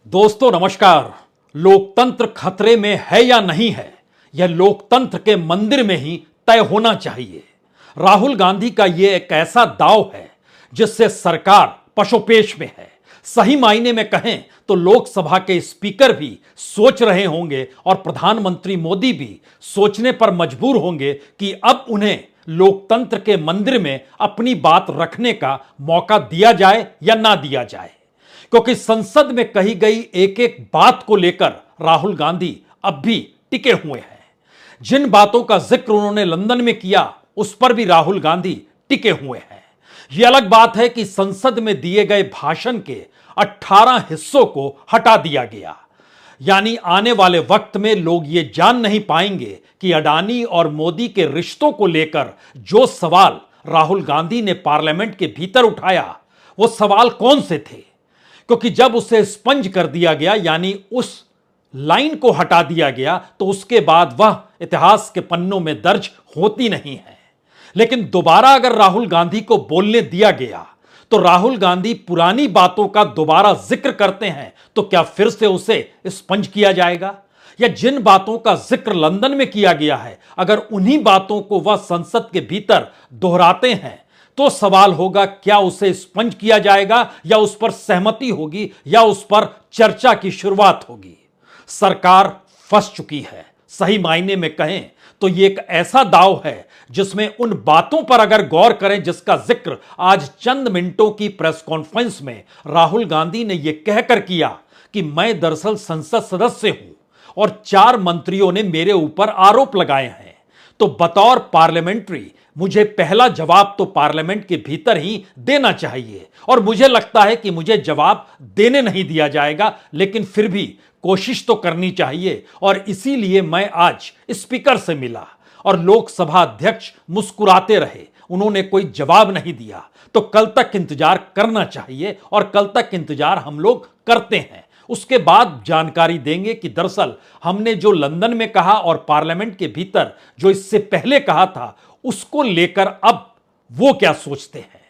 दोस्तों नमस्कार। लोकतंत्र खतरे में है या नहीं है, यह लोकतंत्र के मंदिर में ही तय होना चाहिए। राहुल गांधी का यह एक ऐसा दांव है जिससे सरकार पशोपेश में है। सही मायने में कहें तो लोकसभा के स्पीकर भी सोच रहे होंगे और प्रधानमंत्री मोदी भी सोचने पर मजबूर होंगे कि अब उन्हें लोकतंत्र के मंदिर में अपनी बात रखने का मौका दिया जाए या ना दिया जाए, क्योंकि संसद में कही गई एक एक बात को लेकर राहुल गांधी अब भी टिके हुए हैं। जिन बातों का जिक्र उन्होंने लंदन में किया उस पर भी राहुल गांधी टिके हुए हैं। यह अलग बात है कि संसद में दिए गए भाषण के 18 हिस्सों को हटा दिया गया, यानी आने वाले वक्त में लोग ये जान नहीं पाएंगे कि अडानी और मोदी के रिश्तों को लेकर जो सवाल राहुल गांधी ने पार्लियामेंट के भीतर उठाया वो सवाल कौन से थे, क्योंकि जब उसे स्पंज कर दिया गया यानी उस लाइन को हटा दिया गया तो उसके बाद वह इतिहास के पन्नों में दर्ज होती नहीं है। लेकिन दोबारा अगर राहुल गांधी को बोलने दिया गया तो राहुल गांधी पुरानी बातों का दोबारा जिक्र करते हैं तो क्या फिर से उसे स्पंज किया जाएगा? या जिन बातों का जिक्र लंदन में किया गया है अगर उन्हीं बातों को वह संसद के भीतर दोहराते हैं तो सवाल होगा क्या उसे स्पंज किया जाएगा या उस पर सहमति होगी या उस पर चर्चा की शुरुआत होगी। सरकार फंस चुकी है। सही मायने में कहें तो यह एक ऐसा दांव है जिसमें उन बातों पर अगर गौर करें जिसका जिक्र आज चंद मिनटों की प्रेस कॉन्फ्रेंस में राहुल गांधी ने यह कहकर किया कि मैं दरअसल संसद सदस्य हूं और 4 मंत्रियों ने मेरे ऊपर आरोप लगाए हैं, तो बतौर पार्लियामेंट्री मुझे पहला जवाब तो पार्लियामेंट के भीतर ही देना चाहिए और मुझे लगता है कि मुझे जवाब देने नहीं दिया जाएगा, लेकिन फिर भी कोशिश तो करनी चाहिए। और इसीलिए मैं आज स्पीकर से मिला और लोकसभा अध्यक्ष मुस्कुराते रहे, उन्होंने कोई जवाब नहीं दिया। तो कल तक इंतजार करना चाहिए और कल तक इंतजार हम लोग करते हैं। उसके बाद जानकारी देंगे कि दरअसल हमने जो लंदन में कहा और पार्लियामेंट के भीतर जो इससे पहले कहा था उसको लेकर अब वो क्या सोचते हैं।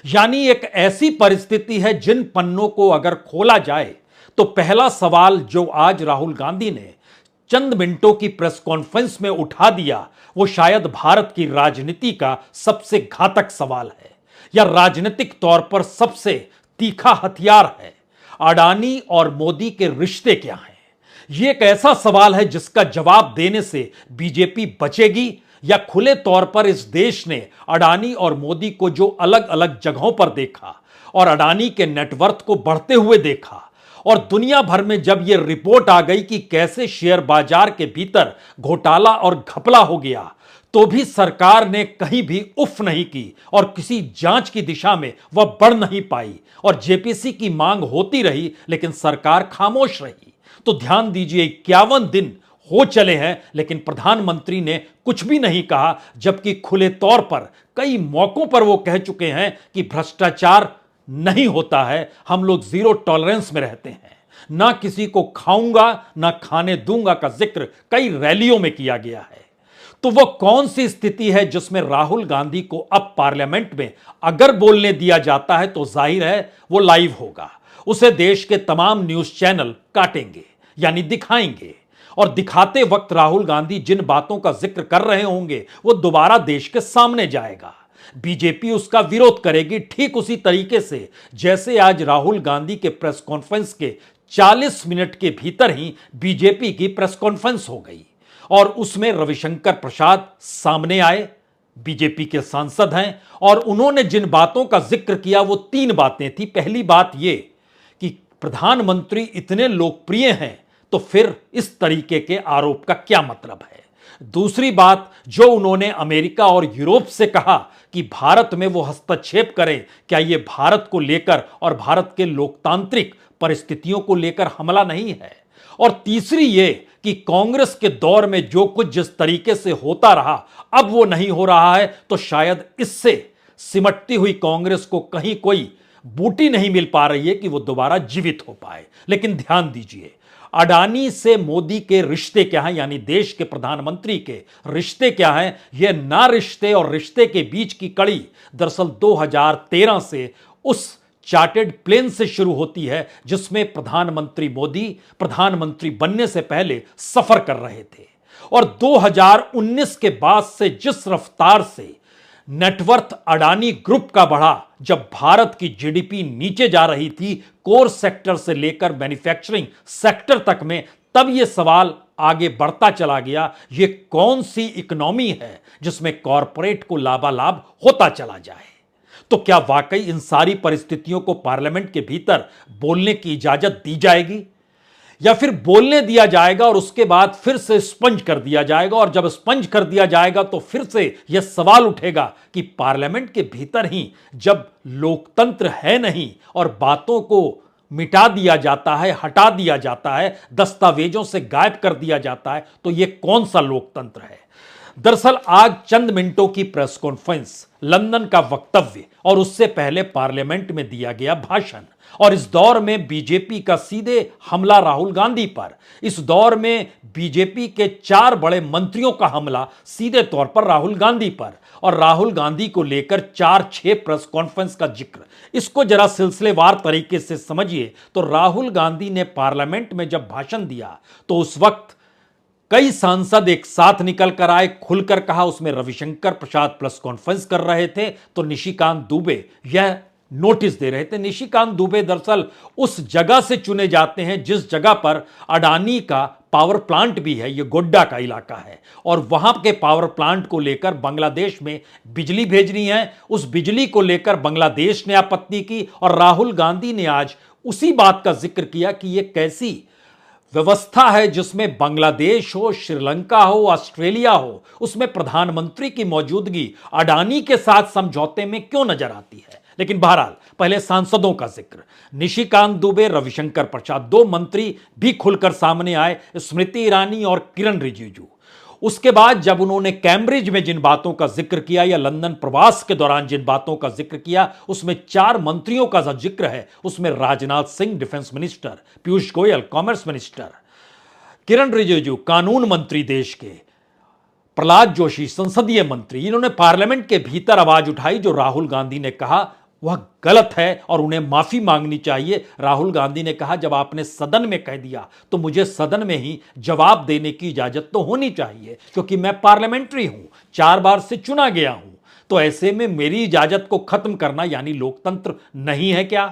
यानी एक ऐसी परिस्थिति है जिन पन्नों को अगर खोला जाए तो पहला सवाल जो आज राहुल गांधी ने चंद मिनटों की प्रेस कॉन्फ्रेंस में उठा दिया वो शायद भारत की राजनीति का सबसे घातक सवाल है या राजनीतिक तौर पर सबसे तीखा हथियार है। अडानी और मोदी के रिश्ते क्या हैं? यह एक ऐसा सवाल है जिसका जवाब देने से बीजेपी बचेगी या खुले तौर पर इस देश ने अडानी और मोदी को जो अलग अलग जगहों पर देखा और अडानी के नेटवर्थ को बढ़ते हुए देखा और दुनिया भर में जब यह रिपोर्ट आ गई कि कैसे शेयर बाजार के भीतर घोटाला और घपला हो गया तो भी सरकार ने कहीं भी उफ नहीं की और किसी जांच की दिशा में वह बढ़ नहीं पाई और जेपीसी की मांग होती रही लेकिन सरकार खामोश रही। तो ध्यान दीजिए 51 दिन हो चले हैं लेकिन प्रधानमंत्री ने कुछ भी नहीं कहा, जबकि खुले तौर पर कई मौकों पर वो कह चुके हैं कि भ्रष्टाचार नहीं होता है, हम लोग जीरो टॉलरेंस में रहते हैं, ना किसी को खाऊंगा ना खाने दूंगा का जिक्र कई रैलियों में किया गया है। तो वो कौन सी स्थिति है जिसमें राहुल गांधी को अब पार्लियामेंट में अगर बोलने दिया जाता है तो जाहिर है वो लाइव होगा, उसे देश के तमाम न्यूज चैनल काटेंगे यानी दिखाएंगे और दिखाते वक्त राहुल गांधी जिन बातों का जिक्र कर रहे होंगे वो दोबारा देश के सामने जाएगा। बीजेपी उसका विरोध करेगी ठीक उसी तरीके से जैसे आज राहुल गांधी के प्रेस कॉन्फ्रेंस के 40 मिनट के भीतर ही बीजेपी की प्रेस कॉन्फ्रेंस हो गई और उसमें रविशंकर प्रसाद सामने आए, बीजेपी के सांसद हैं और उन्होंने जिन बातों का जिक्र किया वो 3 बातें थी। पहली बात यह कि प्रधानमंत्री इतने लोकप्रिय हैं तो फिर इस तरीके के आरोप का क्या मतलब है। दूसरी बात जो उन्होंने अमेरिका और यूरोप से कहा कि भारत में वो हस्तक्षेप करें, क्या ये भारत को लेकर और भारत के लोकतांत्रिक परिस्थितियों को लेकर हमला नहीं है। और तीसरी ये कि कांग्रेस के दौर में जो कुछ जिस तरीके से होता रहा अब वो नहीं हो रहा है तो शायद इससे सिमटती हुई कांग्रेस को कहीं कोई बूटी नहीं मिल पा रही है कि वो दोबारा जीवित हो पाए। लेकिन ध्यान दीजिए अडानी से मोदी के रिश्ते क्या हैं, यानी देश के प्रधानमंत्री के रिश्ते क्या हैं, यह ना रिश्ते और रिश्ते के बीच की कड़ी दरअसल 2013 से उस चार्टेड प्लेन से शुरू होती है, जिसमें प्रधानमंत्री मोदी प्रधानमंत्री बनने से पहले सफर कर रहे थे। और 2019 के बाद से जिस रफ्तार से नेटवर्थ अडानी ग्रुप का बढ़ा, जब भारत की जीडीपी नीचे जा रही थी कोर सेक्टर से लेकर मैन्युफैक्चरिंग सेक्टर तक में, तब यह सवाल आगे बढ़ता चला गया, यह कौन सी इकोनॉमी है जिसमें कॉरपोरेट को लाभालाभ होता चला जाए। तो क्या वाकई इन सारी परिस्थितियों को पार्लियामेंट के भीतर बोलने की इजाजत दी जाएगी, या फिर बोलने दिया जाएगा और उसके बाद फिर से स्पंज कर दिया जाएगा? और जब स्पंज कर दिया जाएगा तो फिर से यह सवाल उठेगा कि पार्लियामेंट के भीतर ही जब लोकतंत्र है नहीं और बातों को मिटा दिया जाता है, हटा दिया जाता है, दस्तावेजों से गायब कर दिया जाता है, तो यह कौन सा लोकतंत्र है? दरअसल आज चंद मिनटों की प्रेस कॉन्फ्रेंस, लंदन का वक्तव्य और उससे पहले पार्लियामेंट में दिया गया भाषण, और इस दौर में बीजेपी का सीधे हमला राहुल गांधी पर, इस दौर में बीजेपी के 4 बड़े मंत्रियों का हमला सीधे तौर पर राहुल गांधी पर, और राहुल गांधी को लेकर 4-6 प्रेस कॉन्फ्रेंस का जिक्र। इसको जरा सिलसिलेवार तरीके से समझिए तो राहुल गांधी ने पार्लियामेंट में जब भाषण दिया तो उस वक्त कई सांसद एक साथ निकल कर आए, खुलकर कहा। उसमें रविशंकर प्रसाद प्रेस कॉन्फ्रेंस कर रहे थे तो निशिकांत दुबे यह नोटिस दे रहे थे। निशिकांत दुबे दरअसल उस जगह से चुने जाते हैं जिस जगह पर अडानी का पावर प्लांट भी है, यह गोड्डा का इलाका है, और वहां के पावर प्लांट को लेकर बांग्लादेश में बिजली भेजनी है। उस बिजली को लेकर बांग्लादेश ने आपत्ति की, और राहुल गांधी ने आज उसी बात का जिक्र किया कि यह कैसी व्यवस्था है जिसमें बांग्लादेश हो, श्रीलंका हो, ऑस्ट्रेलिया हो, उसमें प्रधानमंत्री की मौजूदगी अडानी के साथ समझौते में क्यों नजर आती है। लेकिन बहरहाल पहले सांसदों का जिक्र। निशिकांत दुबे, रविशंकर प्रसाद, 2 मंत्री भी खुलकर सामने आए, स्मृति ईरानी और किरण रिजिजू। उसके बाद जब उन्होंने कैम्ब्रिज में जिन बातों का जिक्र किया या लंदन प्रवास के दौरान जिन बातों का जिक्र किया, उसमें 4 मंत्रियों का जिक्र है। उसमें Rajnath Singh defence minister, Piyush Goyal commerce minister, Kiren Rijiju कानून मंत्री देश के, प्रहलाद जोशी संसदीय मंत्री। इन्होंने पार्लियामेंट के भीतर आवाज उठाई। जो राहुल गांधी ने कहा वह गलत है और उन्हें माफी मांगनी चाहिए। राहुल गांधी ने कहा जब आपने सदन में कह दिया तो मुझे सदन में ही जवाब देने की इजाजत तो होनी चाहिए, क्योंकि मैं पार्लियामेंट्री हूं, 4 बार से चुना गया हूं। तो ऐसे में मेरी इजाजत को खत्म करना यानी लोकतंत्र नहीं है क्या?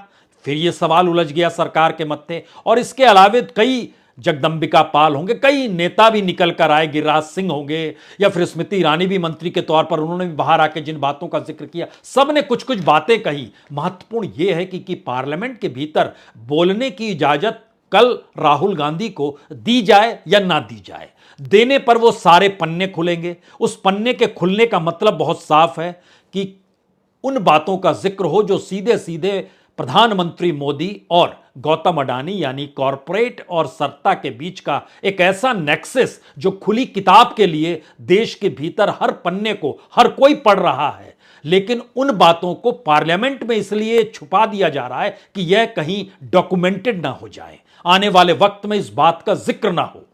फिर यह सवाल उलझ गया सरकार के मत्थे। और इसके अलावा कई जगदंबिका पाल होंगे, कई नेता भी निकल कर आए, गिरिराज सिंह होंगे, या फिर स्मृति ईरानी भी मंत्री के तौर पर, उन्होंने भी बाहर आके जिन बातों का जिक्र किया, सब ने कुछ कुछ बातें कही। महत्वपूर्ण यह है कि पार्लियामेंट के भीतर बोलने की इजाजत कल राहुल गांधी को दी जाए या ना दी जाए। देने पर वो सारे पन्ने खुलेंगे। उस पन्ने के खुलने का मतलब बहुत साफ है कि उन बातों का जिक्र हो जो सीधे सीधे प्रधानमंत्री मोदी और गौतम अडानी यानी कॉरपोरेट और सत्ता के बीच का एक ऐसा नेक्सस जो खुली किताब के लिए देश के भीतर हर पन्ने को हर कोई पढ़ रहा है, लेकिन उन बातों को पार्लियामेंट में इसलिए छुपा दिया जा रहा है कि यह कहीं डॉक्यूमेंटेड ना हो जाए, आने वाले वक्त में इस बात का जिक्र ना हो।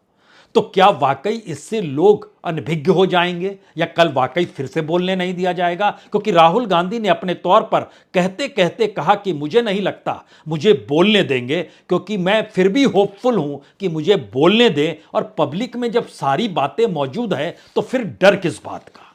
तो क्या वाकई इससे लोग अनभिज्ञ हो जाएंगे या कल वाकई फिर से बोलने नहीं दिया जाएगा? क्योंकि राहुल गांधी ने अपने तौर पर कहते कहते कहा कि मुझे नहीं लगता मुझे बोलने देंगे, क्योंकि मैं फिर भी होपफुल हूं कि मुझे बोलने दें। और पब्लिक में जब सारी बातें मौजूद है तो फिर डर किस बात का?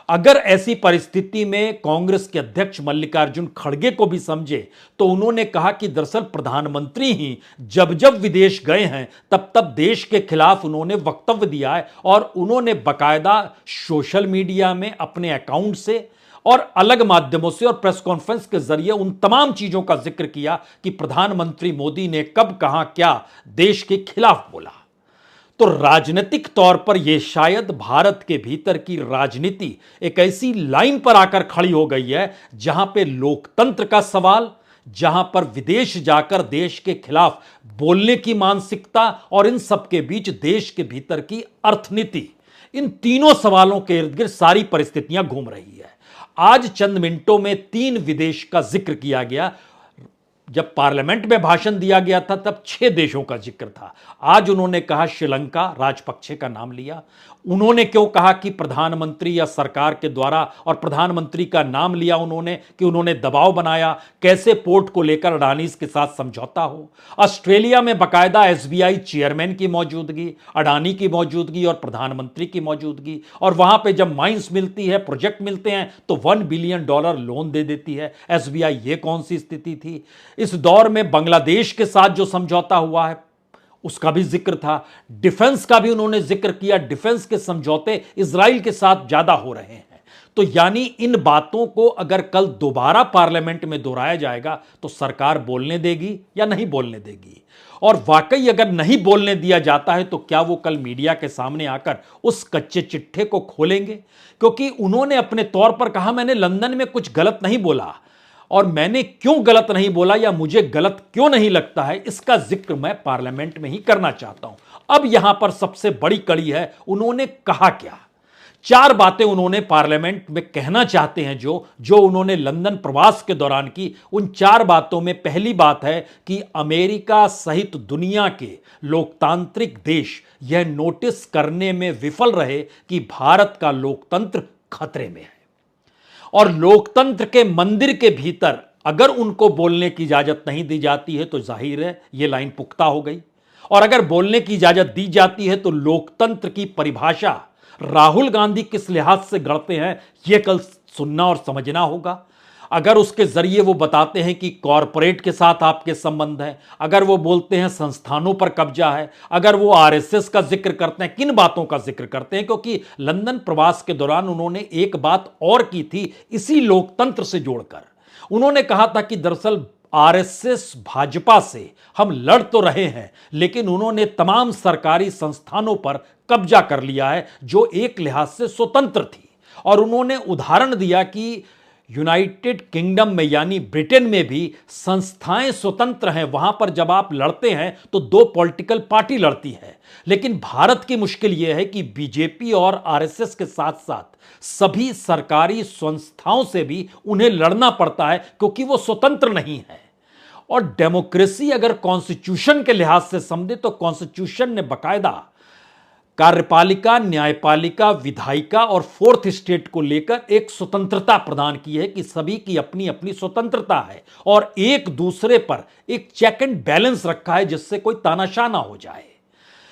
अगर ऐसी परिस्थिति में कांग्रेस के अध्यक्ष मल्लिकार्जुन खड़गे को भी समझे तो उन्होंने कहा कि दरअसल प्रधानमंत्री ही जब जब विदेश गए हैं तब तब देश के खिलाफ उन्होंने वक्तव्य दिया है, और उन्होंने बकायदा सोशल मीडिया में अपने अकाउंट से और अलग माध्यमों से और प्रेस कॉन्फ्रेंस के जरिए उन तमाम चीजों का जिक्र किया कि प्रधानमंत्री मोदी ने कब कहां क्या देश के खिलाफ बोला। तो राजनीतिक तौर पर यह शायद भारत के भीतर की राजनीति एक ऐसी लाइन पर आकर खड़ी हो गई है जहां पे लोकतंत्र का सवाल, जहां पर विदेश जाकर देश के खिलाफ बोलने की मानसिकता और इन सब के बीच देश के भीतर की अर्थनीति, इन तीनों सवालों के इर्द गिर्द सारी परिस्थितियां घूम रही है। आज चंद मिनटों में 3 विदेश का जिक्र किया गया। जब पार्लियामेंट में भाषण दिया गया था तब 6 देशों का जिक्र था। आज उन्होंने कहा श्रीलंका, राजपक्षे का नाम लिया। उन्होंने क्यों कहा कि प्रधानमंत्री या सरकार के द्वारा, और प्रधानमंत्री का नाम लिया उन्होंने कि उन्होंने दबाव बनाया, कैसे पोर्ट को लेकर अडानीज के साथ समझौता हो। ऑस्ट्रेलिया में बाकायदा एसबीआई चेयरमैन की मौजूदगी, अडानी की मौजूदगी और प्रधानमंत्री की मौजूदगी, और वहां पे जब माइंस मिलती है, प्रोजेक्ट मिलते हैं तो $1 बिलियन लोन दे देती है एसबीआई। ये कौन सी स्थिति थी। इस दौर में बांग्लादेश के साथ जो समझौता हुआ है उसका भी जिक्र था। डिफेंस का भी उन्होंने जिक्र किया। डिफेंस के समझौते इजराइल के साथ ज्यादा हो रहे हैं। तो यानी इन बातों को अगर कल दोबारा पार्लियामेंट में दोहराया जाएगा तो सरकार बोलने देगी या नहीं बोलने देगी। और वाकई अगर नहीं बोलने दिया जाता है तो क्या वो कल मीडिया के सामने आकर उस कच्चे चिट्ठे को खोलेंगे। क्योंकि उन्होंने अपने तौर पर कहा मैंने लंदन में कुछ गलत नहीं बोला, और मैंने क्यों गलत नहीं बोला या मुझे गलत क्यों नहीं लगता है इसका जिक्र मैं पार्लियामेंट में ही करना चाहता हूं। अब यहां पर सबसे बड़ी कड़ी है उन्होंने कहा क्या। 4 बातें उन्होंने पार्लियामेंट में कहना चाहते हैं जो उन्होंने लंदन प्रवास के दौरान की। उन 4 बातों में पहली बात है कि अमेरिका सहित दुनिया के लोकतांत्रिक देश यह नोटिस करने में विफल रहे कि भारत का लोकतंत्र खतरे में है, और लोकतंत्र के मंदिर के भीतर अगर उनको बोलने की इजाजत नहीं दी जाती है तो जाहिर है यह लाइन पुख्ता हो गई। और अगर बोलने की इजाजत दी जाती है तो लोकतंत्र की परिभाषा राहुल गांधी किस लिहाज से गढ़ते हैं यह कल सुनना और समझना होगा। अगर उसके जरिए वो बताते हैं कि कॉरपोरेट के साथ आपके संबंध हैं, अगर वो बोलते हैं संस्थानों पर कब्जा है, अगर वो आरएसएस का जिक्र करते हैं, किन बातों का जिक्र करते हैं। क्योंकि लंदन प्रवास के दौरान उन्होंने एक बात और की थी इसी लोकतंत्र से जोड़कर। उन्होंने कहा था कि दरअसल आरएसएस भाजपा से हम लड़ तो रहे हैं लेकिन उन्होंने तमाम सरकारी संस्थानों पर कब्जा कर लिया है जो एक लिहाज से स्वतंत्र थी। और उन्होंने उदाहरण दिया कि यूनाइटेड किंगडम में यानी ब्रिटेन में भी संस्थाएं स्वतंत्र हैं। वहां पर जब आप लड़ते हैं तो 2 पॉलिटिकल पार्टी लड़ती है, लेकिन भारत की मुश्किल यह है कि बीजेपी और आरएसएस के साथ साथ सभी सरकारी संस्थाओं से भी उन्हें लड़ना पड़ता है क्योंकि वो स्वतंत्र नहीं है। और डेमोक्रेसी अगर कॉन्स्टिट्यूशन के लिहाज से समझे तो कॉन्स्टिट्यूशन ने बाकायदा कार्यपालिका, न्यायपालिका, विधायिका और 4th स्टेट को लेकर एक स्वतंत्रता प्रदान की है कि सभी की अपनी अपनी स्वतंत्रता है और एक दूसरे पर एक चेक एंड बैलेंस रखा है जिससे कोई तानाशाह ना हो जाए।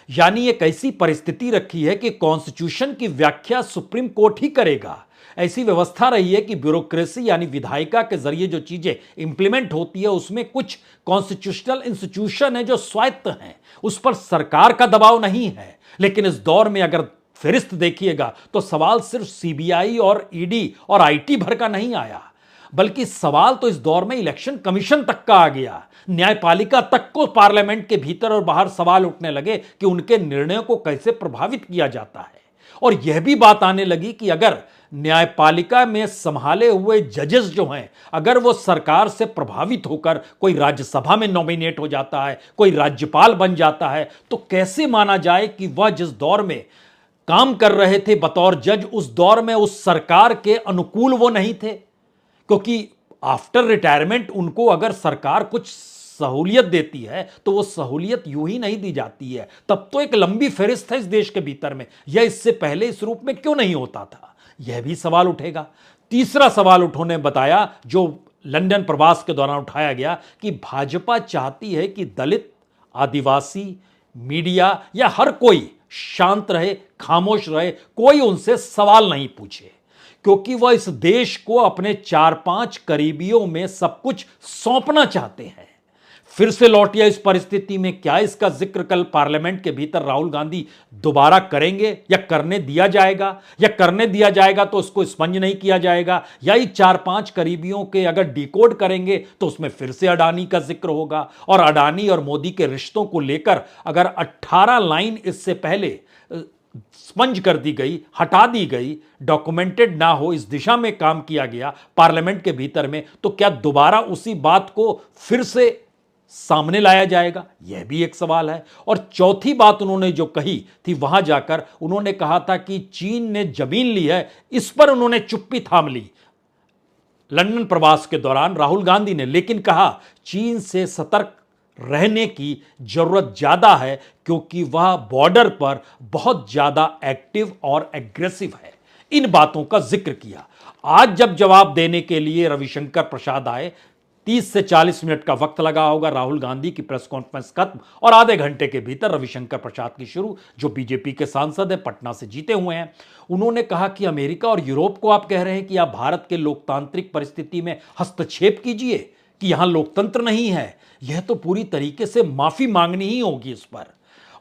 यानी एक ऐसी परिस्थिति रखी है कि कॉन्स्टिट्यूशन की व्याख्या सुप्रीम कोर्ट ही करेगा। ऐसी व्यवस्था रही है कि ब्यूरोक्रेसी यानी विधायिका के जरिए जो चीजें इंप्लीमेंट होती है उसमें कुछ कॉन्स्टिट्यूशनल इंस्टीट्यूशन है जो स्वायत्त हैं, उस पर सरकार का दबाव नहीं है। लेकिन इस दौर में अगर फहरिस्त देखिएगा तो सवाल सिर्फ सीबीआई और ईडी और आईटी भर का नहीं आया, बल्कि सवाल तो इस दौर में इलेक्शन कमीशन तक का आ गया। न्यायपालिका तक को पार्लियामेंट के भीतर और बाहर सवाल उठने लगे कि उनके निर्णयों को कैसे प्रभावित किया जाता है। और यह भी बात आने लगी कि अगर न्यायपालिका में संभाले हुए जजेस जो हैं अगर वो सरकार से प्रभावित होकर कोई राज्यसभा में नॉमिनेट हो जाता है, कोई राज्यपाल बन जाता है, तो कैसे माना जाए कि वह जिस दौर में काम कर रहे थे बतौर जज उस दौर में उस सरकार के अनुकूल वो नहीं थे। क्योंकि आफ्टर रिटायरमेंट उनको अगर सरकार कुछ सहूलियत देती है तो वो सहूलियत यूं ही नहीं दी जाती है, तब तो एक लंबी फहरिस्त है इस देश के भीतर में। यह इससे पहले इस रूप में क्यों नहीं होता था, यह भी सवाल उठेगा। तीसरा सवाल उन्होंने बताया जो लंदन प्रवास के दौरान उठाया गया कि भाजपा चाहती है कि दलित, आदिवासी, मीडिया या हर कोई शांत रहे, खामोश रहे, कोई उनसे सवाल नहीं पूछे, क्योंकि वह इस देश को अपने 4-5 करीबियों में सब कुछ सौंपना चाहते हैं। फिर से लौटिया इस परिस्थिति में क्या इसका जिक्र कल पार्लियामेंट के भीतर राहुल गांधी दोबारा करेंगे या करने दिया जाएगा, या करने दिया जाएगा तो उसको स्पंज नहीं किया जाएगा, या ये 4-5 करीबियों के अगर डिकोड करेंगे तो उसमें फिर से अडानी का जिक्र होगा। और अडानी और मोदी के रिश्तों को लेकर अगर 18 लाइन इससे पहले स्पंज कर दी गई, हटा दी गई, डॉक्यूमेंटेड ना हो, इस दिशा में काम किया गया पार्लियामेंट के भीतर में, तो क्या दोबारा उसी बात को फिर से सामने लाया जाएगा, यह भी एक सवाल है। और चौथी बात उन्होंने जो कही थी वहां जाकर उन्होंने कहा था कि चीन ने जमीन ली है, इस पर उन्होंने चुप्पी थाम ली। लंदन प्रवास के दौरान राहुल गांधी ने, लेकिन कहा चीन से सतर्क रहने की जरूरत ज्यादा है क्योंकि वह बॉर्डर पर बहुत ज्यादा एक्टिव और एग्रेसिव है। इन बातों का जिक्र किया। आज जब जवाब देने के लिए रविशंकर प्रसाद आए, 30 से 40 मिनट का वक्त लगा होगा। राहुल गांधी की प्रेस कॉन्फ्रेंस खत्म और आधे घंटे के भीतर रविशंकर प्रसाद की शुरू, जो बीजेपी के सांसद हैं, पटना से जीते हुए हैं। उन्होंने कहा कि अमेरिका और यूरोप को आप कह रहे हैं कि आप भारत के लोकतांत्रिक परिस्थिति में हस्तक्षेप कीजिए, कि यहां लोकतंत्र नहीं है। यह तो पूरी तरीके से माफी मांगनी ही होगी इस पर।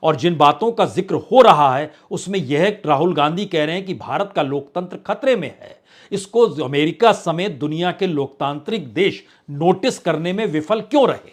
और जिन बातों का जिक्र हो रहा है उसमें यह राहुल गांधी कह रहे हैं कि भारत का लोकतंत्र खतरे में है। इसको अमेरिका समेत दुनिया के लोकतांत्रिक देश नोटिस करने में विफल क्यों रहे।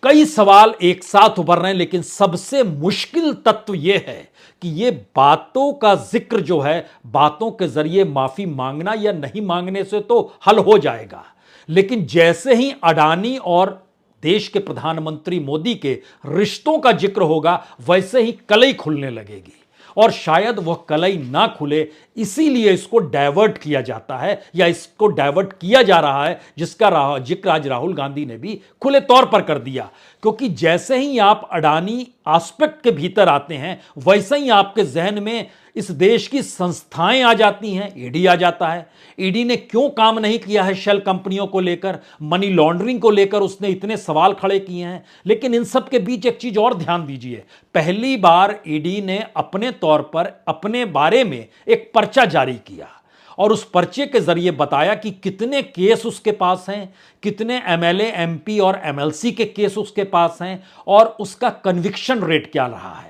कई सवाल एक साथ उभर रहे हैं, लेकिन सबसे मुश्किल तत्व यह है कि यह बातों का जिक्र जो है, बातों के जरिए माफी मांगना या नहीं मांगने से तो हल हो जाएगा, लेकिन जैसे ही अडानी और देश के प्रधानमंत्री मोदी के रिश्तों का जिक्र होगा, वैसे ही कलई खुलने लगेगी। और शायद वह कलई ना खुले, इसीलिए इसको डाइवर्ट किया जाता है, या इसको डाइवर्ट किया जा रहा है, जिसका जिक्र आज राहुल गांधी ने भी खुले तौर पर कर दिया। क्योंकि जैसे ही आप अडानी एस्पेक्ट के भीतर आते हैं, वैसे ही आपके जहन में इस देश की संस्थाएं आ जाती हैं। ईडी आ जाता है। ईडी ने क्यों काम नहीं किया है शेल कंपनियों को लेकर, मनी लॉन्ड्रिंग को लेकर उसने इतने सवाल खड़े किए हैं। लेकिन इन सब के बीच एक चीज और ध्यान दीजिए, पहली बार ईडी ने अपने तौर पर अपने बारे में एक पर्चा जारी किया और उस पर्चे के जरिए बताया कि कितने केस उसके पास हैं, कितने एमएलए, एमपी और एमएलसी के केस उसके पास हैं और उसका कन्विक्शन रेट क्या रहा है।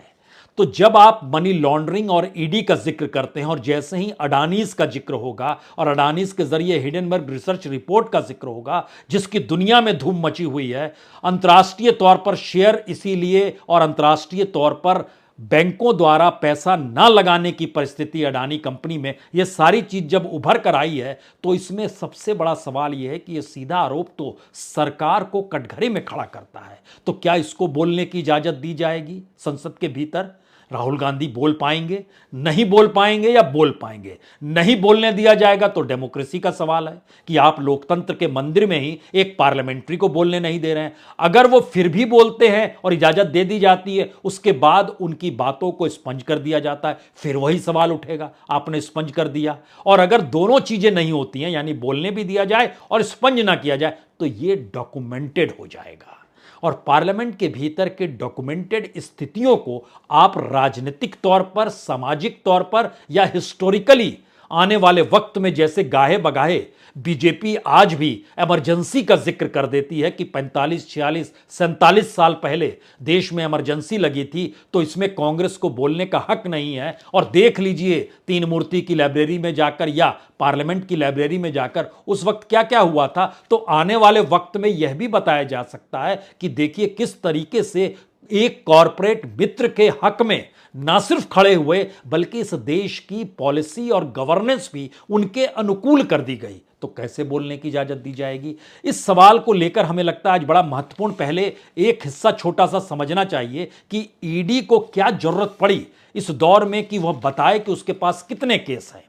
तो जब आप मनी लॉन्ड्रिंग और ईडी का जिक्र करते हैं और जैसे ही अडानीज का जिक्र होगा और अडानीज के जरिए हिडेनबर्ग रिसर्च रिपोर्ट का जिक्र होगा, जिसकी दुनिया में धूम मची हुई है, अंतर्राष्ट्रीय तौर पर शेयर इसीलिए और अंतर्राष्ट्रीय तौर पर बैंकों द्वारा पैसा ना लगाने की परिस्थिति अडानी कंपनी में, यह सारी चीज जब उभर कर आई है, तो इसमें सबसे बड़ा सवाल यह है कि यह सीधा आरोप तो सरकार को कटघरे में खड़ा करता है। तो क्या इसको बोलने की इजाजत दी जाएगी संसद के भीतर? राहुल गांधी बोल पाएंगे, नहीं बोल पाएंगे या बोल पाएंगे? नहीं बोलने दिया जाएगा तो डेमोक्रेसी का सवाल है कि आप लोकतंत्र के मंदिर में ही एक पार्लियामेंट्री को बोलने नहीं दे रहे हैं। अगर वो फिर भी बोलते हैं और इजाजत दे दी जाती है, उसके बाद उनकी बातों को स्पंज कर दिया जाता है, फिर वही सवाल उठेगा, आपने स्पंज कर दिया। और अगर दोनों चीजें नहीं होती हैं, यानी बोलने भी दिया जाए और स्पंज ना किया जाए, तो ये डॉक्यूमेंटेड हो जाएगा। और पार्लियामेंट के भीतर के डॉक्यूमेंटेड स्थितियों को आप राजनीतिक तौर पर, सामाजिक तौर पर या हिस्टोरिकली आने वाले वक्त में जैसे गाहे बगाहे बीजेपी आज भी इमरजेंसी का जिक्र कर देती है कि 45, 46, 47 साल पहले देश में इमरजेंसी लगी थी, तो इसमें कांग्रेस को बोलने का हक नहीं है। और देख लीजिए तीन मूर्ति की लाइब्रेरी में जाकर या पार्लियामेंट की लाइब्रेरी में जाकर उस वक्त क्या क्या हुआ था। तो आने वाले वक्त में यह भी बताया जा सकता है कि देखिए किस तरीके से एक कॉरपोरेट मित्र के हक में ना सिर्फ खड़े हुए, बल्कि इस देश की पॉलिसी और गवर्नेंस भी उनके अनुकूल कर दी गई। तो कैसे बोलने की इजाजत दी जाएगी? इस सवाल को लेकर हमें लगता है आज बड़ा महत्वपूर्ण पहले एक हिस्सा छोटा सा समझना चाहिए कि ईडी को क्या जरूरत पड़ी इस दौर में कि वह बताए कि उसके पास कितने केस हैं।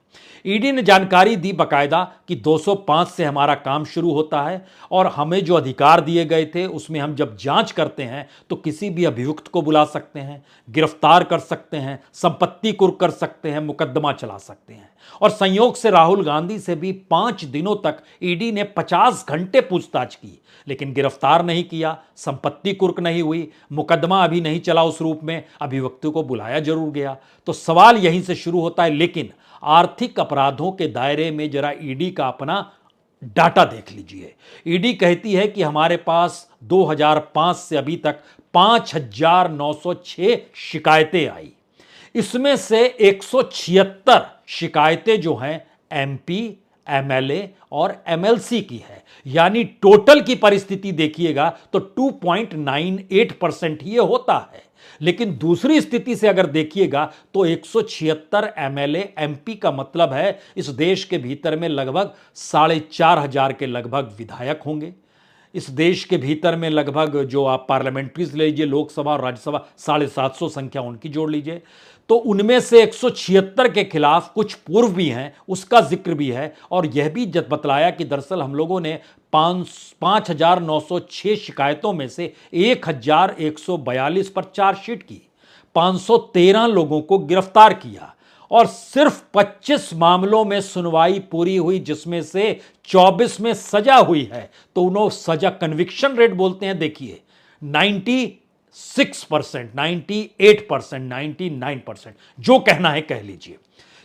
ईडी ने जानकारी दी बकायदा कि 205 से हमारा काम शुरू होता है और हमें जो अधिकार दिए गए थे उसमें हम जब जांच करते हैं तो किसी भी अभियुक्त को बुला सकते हैं, गिरफ्तार कर सकते हैं, संपत्ति कुर्क कर सकते हैं, मुकदमा चला सकते हैं। और संयोग से राहुल गांधी से भी 5 दिनों तक ईडी ने 50 घंटे पूछताछ की, लेकिन गिरफ्तार नहीं किया, संपत्ति कुर्क नहीं हुई, मुकदमा अभी नहीं चला उस रूप में, अभियुक्त को बुलाया जरूर गया। तो सवाल यहीं से शुरू होता है। लेकिन आर्थिक अपराधों के दायरे में जरा ईडी का अपना डाटा देख लीजिए। ईडी कहती है कि हमारे पास 2005 से अभी तक 5,906 शिकायतें आई। इसमें से 176 शिकायतें जो हैं एमपी, एमएलए और एमएलसी की है। यानी टोटल की परिस्थिति देखिएगा तो 2.98% ही होता है। लेकिन दूसरी स्थिति से अगर देखिएगा तो 176 एमएलए, एमपी का मतलब है इस देश के भीतर में लगभग 4,500 के लगभग विधायक होंगे। इस देश के भीतर में लगभग जो आप पार्लियामेंट्रीज ले लीजिए, लोकसभा और राज्यसभा 750 संख्या उनकी जोड़ लीजिए, तो उनमें से 176 के खिलाफ कुछ पूर्व भी हैं, उसका जिक्र भी है। और यह भी बतलाया कि दरअसल हम लोगों ने 5,906 शिकायतों में से 1,142 पर चार्जशीट की, 513 लोगों को गिरफ्तार किया और सिर्फ 25 मामलों में सुनवाई पूरी हुई, जिसमें से 24 में सजा हुई है। तो उन्होंने सजा, कन्विक्शन रेट बोलते हैं, देखिए 96%, 98%, 99%, जो कहना है कह लीजिए,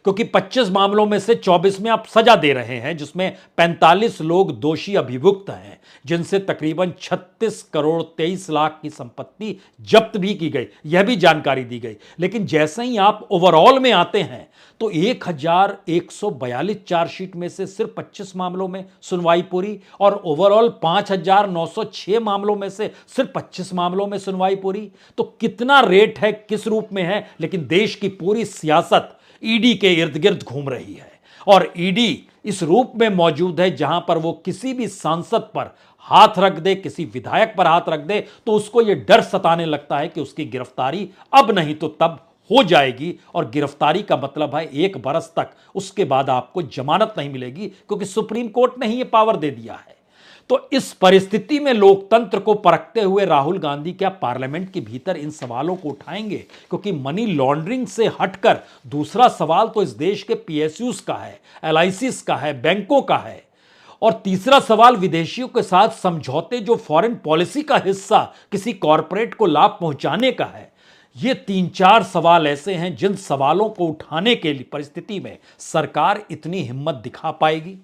क्योंकि 25 मामलों में से 24 में आप सजा दे रहे हैं, जिसमें 45 लोग दोषी अभियुक्त हैं, जिनसे तकरीबन 36 करोड़ 23 लाख की संपत्ति जब्त भी की गई, यह भी जानकारी दी गई। लेकिन जैसे ही आप ओवरऑल में आते हैं तो 1,142 चार्जशीट में से सिर्फ 25 मामलों में सुनवाई पूरी, और ओवरऑल 5,906 मामलों में से सिर्फ 25 मामलों में सुनवाई पूरी। तो कितना रेट है, किस रूप में है, लेकिन देश की पूरी सियासत ईडी के इर्द गिर्द घूम रही है। और ईडी इस रूप में मौजूद है जहां पर वो किसी भी सांसद पर हाथ रख दे, किसी विधायक पर हाथ रख दे, तो उसको यह डर सताने लगता है कि उसकी गिरफ्तारी अब नहीं तो तब हो जाएगी। और गिरफ्तारी का मतलब है 1 बरस तक, उसके बाद आपको जमानत नहीं मिलेगी, क्योंकि सुप्रीम कोर्ट ने ही यह पावर दे दिया है। तो इस परिस्थिति में लोकतंत्र को परखते हुए राहुल गांधी क्या पार्लियामेंट के भीतर इन सवालों को उठाएंगे? क्योंकि मनी लॉन्ड्रिंग से हटकर दूसरा सवाल तो इस देश के पीएसयूज का है, एलआईसीज का है, बैंकों का है, और तीसरा सवाल विदेशियों के साथ समझौते, जो फॉरेन पॉलिसी का हिस्सा किसी कॉरपोरेट को लाभ पहुंचाने का है। ये 3-4 सवाल ऐसे हैं जिन सवालों को उठाने के लिए परिस्थिति में सरकार इतनी हिम्मत दिखा पाएगी।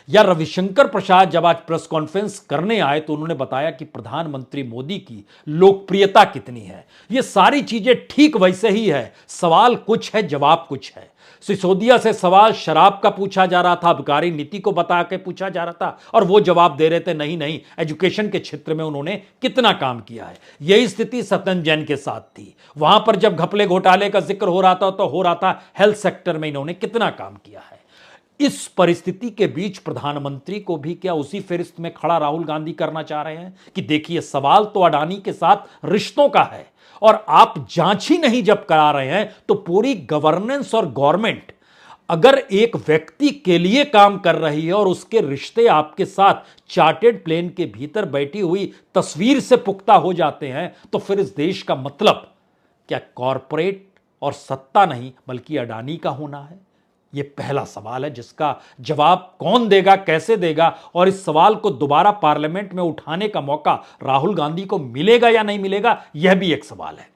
या रविशंकर प्रसाद जब आज प्रेस कॉन्फ्रेंस करने आए तो उन्होंने बताया कि प्रधानमंत्री मोदी की लोकप्रियता कितनी है। ये सारी चीजें ठीक वैसे ही है, सवाल कुछ है, जवाब कुछ है। सिसोदिया से सवाल शराब का पूछा जा रहा था, आबकारी नीति को बता के पूछा जा रहा था, और वो जवाब दे रहे थे नहीं नहीं, एजुकेशन के क्षेत्र में उन्होंने कितना काम किया है। यही स्थिति सत्यन जैन के साथ थी। वहां पर जब घपले घोटाले का जिक्र हो रहा था तो हो रहा था हेल्थ सेक्टर में इन्होंने कितना काम किया है। इस परिस्थिति के बीच प्रधानमंत्री को भी क्या उसी फहरिस्त में खड़ा राहुल गांधी करना चाह रहे हैं कि देखिए, सवाल तो अडानी के साथ रिश्तों का है, और आप जांच ही नहीं जब करा रहे हैं तो पूरी गवर्नेंस और गवर्नमेंट अगर एक व्यक्ति के लिए काम कर रही है और उसके रिश्ते आपके साथ चार्टेड प्लेन के भीतर बैठी हुई तस्वीर से पुख्ता हो जाते हैं, तो फिर इस देश का मतलब क्या कॉरपोरेट और सत्ता नहीं बल्कि अडानी का होना है? यह पहला सवाल है जिसका जवाब कौन देगा, कैसे देगा, और इस सवाल को दोबारा पार्लियामेंट में उठाने का मौका राहुल गांधी को मिलेगा या नहीं मिलेगा, यह भी एक सवाल है।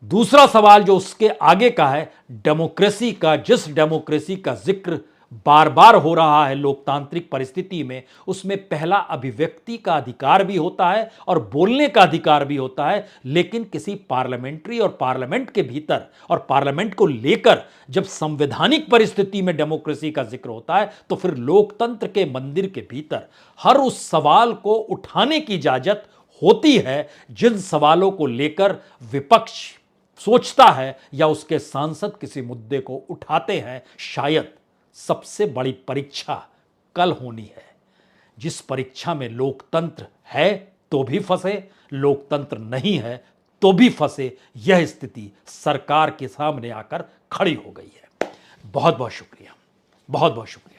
दूसरा सवाल जो उसके आगे का है, डेमोक्रेसी का, जिस डेमोक्रेसी का जिक्र बार बार हो रहा है लोकतांत्रिक परिस्थिति में, उसमें पहला अभिव्यक्ति का अधिकार भी होता है और बोलने का अधिकार भी होता है। लेकिन किसी पार्लियामेंट्री और पार्लियामेंट के भीतर और पार्लियामेंट को लेकर जब संवैधानिक परिस्थिति में डेमोक्रेसी का जिक्र होता है, तो फिर लोकतंत्र के मंदिर के भीतर हर उस सवाल को उठाने की इजाजत होती है जिन सवालों को लेकर विपक्ष सोचता है या उसके सांसद किसी मुद्दे को उठाते हैं। शायद सबसे बड़ी परीक्षा कल होनी है, जिस परीक्षा में लोकतंत्र है तो भी फंसे, लोकतंत्र नहीं है तो भी फंसे। यह स्थिति सरकार के सामने आकर खड़ी हो गई है। बहुत बहुत शुक्रिया, बहुत बहुत शुक्रिया।